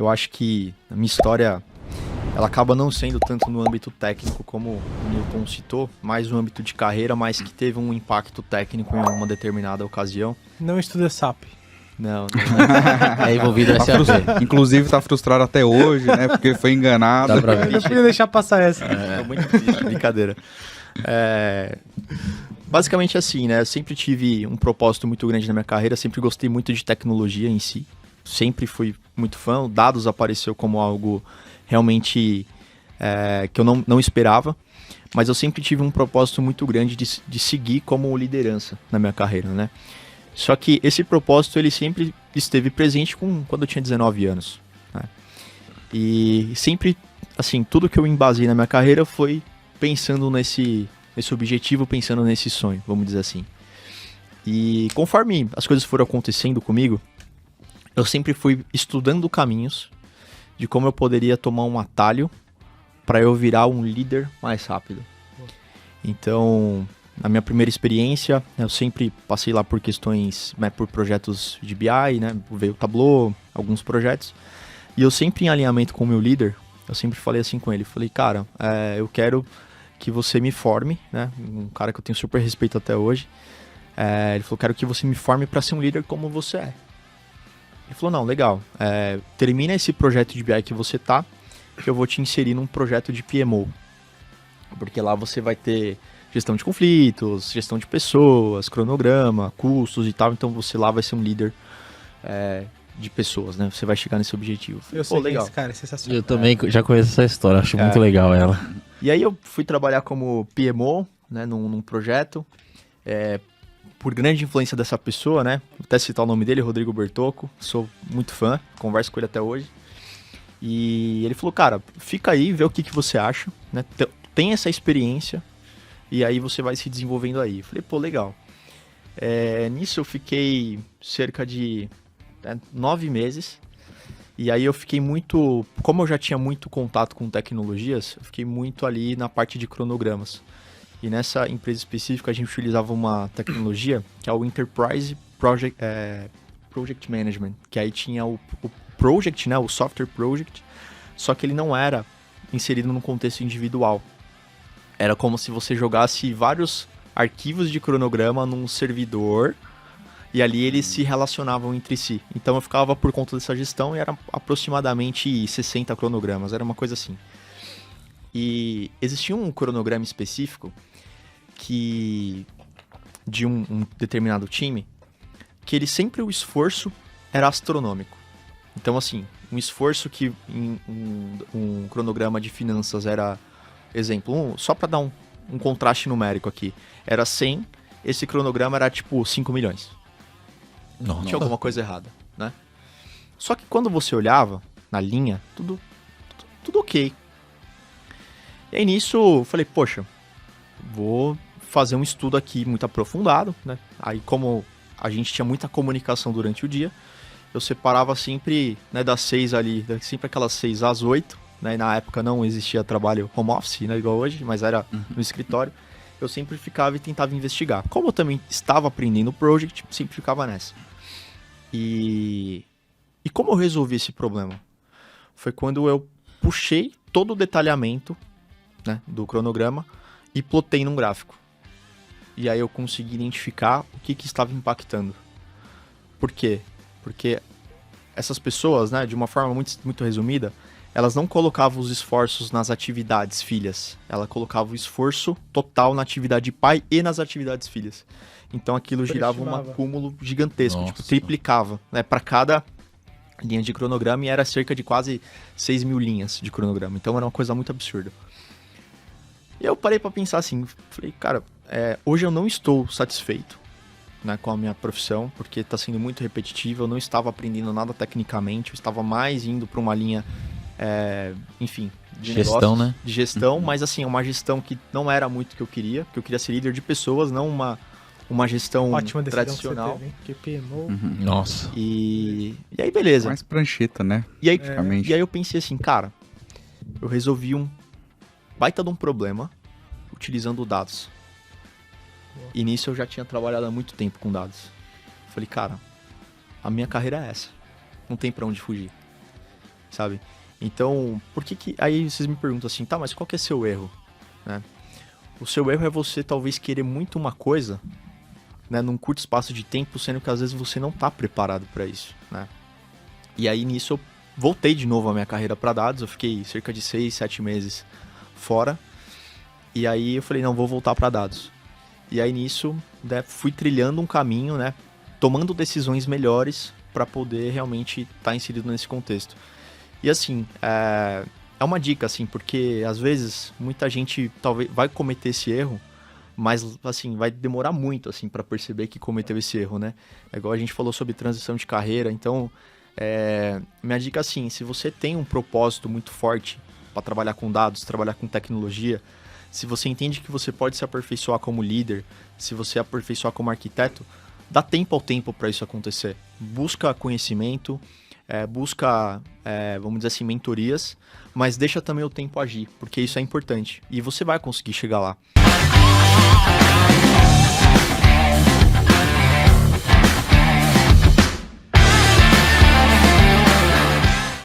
eu acho que a minha história, ela acaba não sendo tanto no âmbito técnico, como o Newton citou, mais no âmbito de carreira, mas que teve um impacto técnico em uma determinada ocasião. Não estuda SAP. Não. É envolvido no SAP. Inclusive tá frustrado até hoje, né? Porque foi enganado. Dá pra ver. Eu não podia deixar passar essa. Tô muito triste, brincadeira. Basicamente assim, né? Eu sempre tive um propósito muito grande na minha carreira, sempre gostei muito de tecnologia em si. Sempre fui muito fã. O dados apareceu como algo realmente que eu não esperava. Mas eu sempre tive um propósito muito grande de seguir como liderança na minha carreira, né? Só que esse propósito, ele sempre esteve presente quando eu tinha 19 anos. Né? E sempre, assim, tudo que eu embasei na minha carreira foi pensando nesse objetivo, pensando nesse sonho, vamos dizer assim. E conforme as coisas foram acontecendo comigo, eu sempre fui estudando caminhos de como eu poderia tomar um atalho para eu virar um líder mais rápido. Então, na minha primeira experiência, eu sempre passei lá por questões, né, por projetos de BI, né, veio o Tableau, alguns projetos, e eu sempre em alinhamento com o meu líder, eu sempre falei assim com ele, falei, cara, eu quero que você me forme, né, um cara que eu tenho super respeito até hoje, ele falou, quero que você me forme para ser um líder como você é. Ele falou, não, legal, termina esse projeto de BI que você tá, que eu vou te inserir num projeto de PMO, porque lá você vai ter gestão de conflitos, gestão de pessoas, cronograma, custos e tal. Então você lá vai ser um líder de pessoas, né? Você vai chegar nesse objetivo. Eu sei legal. Esse cara é sensacional. Eu também já conheço essa história, acho muito legal ela. E aí eu fui trabalhar como PMO, né, num projeto, por grande influência dessa pessoa, né? Vou até citar o nome dele, Rodrigo Bertocco, sou muito fã, converso com ele até hoje. E ele falou, cara, fica aí, vê o que você acha, né? Tem essa experiência, e aí você vai se desenvolvendo aí. Falei, pô, legal. Nisso eu fiquei cerca de 9 meses. E aí eu fiquei muito... Como eu já tinha muito contato com tecnologias, eu fiquei muito ali na parte de cronogramas. E nessa empresa específica a gente utilizava uma tecnologia que é o Enterprise Project Management. Que aí tinha o Project, né, o Software Project, só que ele não era inserido num contexto individual. Era como se você jogasse vários arquivos de cronograma num servidor e ali eles se relacionavam entre si. Então eu ficava por conta dessa gestão e era aproximadamente 60 cronogramas, era uma coisa assim. E existia um cronograma específico de um determinado time que ele sempre, o esforço era astronômico. Então assim, um esforço que em um cronograma de finanças era... Exemplo, só para dar um contraste numérico aqui, era 100, esse cronograma era tipo 5 milhões. Não. Tinha alguma coisa errada, né? Só que quando você olhava na linha, tudo ok. E aí nisso eu falei, poxa, vou fazer um estudo aqui muito aprofundado, né? Aí como a gente tinha muita comunicação durante o dia, eu separava sempre, né, das 6 ali, sempre aquelas 6 às 8, né, e na época não existia trabalho home office, né, igual hoje, mas era no escritório. Eu sempre ficava e tentava investigar. Como eu também estava aprendendo o project, sempre ficava nessa. E como eu resolvi esse problema? Foi quando eu puxei todo o detalhamento, né, do cronograma e plotei num gráfico. E aí eu consegui identificar o que estava impactando. Por quê? Porque essas pessoas, né, de uma forma muito, muito resumida, elas não colocavam os esforços nas atividades filhas. Ela colocava o esforço total na atividade pai e nas atividades filhas. Então aquilo girava um acúmulo gigantesco, tipo, triplicava, né, para cada linha de cronograma, e era cerca de quase 6 mil linhas de cronograma. Então era uma coisa muito absurda. E eu parei para pensar assim, falei, cara, hoje eu não estou satisfeito, né, com a minha profissão, porque está sendo muito repetitivo, eu não estava aprendendo nada tecnicamente, eu estava mais indo para uma linha... enfim, de gestão, negócios, né? De gestão, mas assim, uma gestão que não era muito o que eu queria, porque eu queria ser líder de pessoas, não uma gestão ótima tradicional. Que você teve, que PMO. Nossa. E aí, beleza. Mais prancheta, né? E aí eu pensei assim, cara, eu resolvi um baita de um problema utilizando dados. E nisso eu já tinha trabalhado há muito tempo com dados. Falei, cara, a minha carreira é essa. Não tem pra onde fugir. sabe? Então, por que aí vocês me perguntam assim, tá, mas qual que é seu erro, né? O seu erro é você talvez querer muito uma coisa, né, num curto espaço de tempo, sendo que às vezes você não tá preparado para isso, né? E aí nisso eu voltei de novo a minha carreira para dados, eu fiquei cerca de 6, 7 meses fora. E aí eu falei, não, vou voltar para dados. E aí nisso, né, fui trilhando um caminho, né, tomando decisões melhores para poder realmente estar inserido nesse contexto. E assim, é uma dica, assim, porque às vezes muita gente talvez vai cometer esse erro, mas assim, vai demorar muito assim para perceber que cometeu esse erro, né? É igual a gente falou sobre transição de carreira, então minha dica assim, se você tem um propósito muito forte para trabalhar com dados, trabalhar com tecnologia, se você entende que você pode se aperfeiçoar como líder, se você aperfeiçoar como arquiteto, dá tempo ao tempo para isso acontecer. Busca conhecimento, busca, vamos dizer assim, mentorias, mas deixa também o tempo agir, porque isso é importante. E você vai conseguir chegar lá.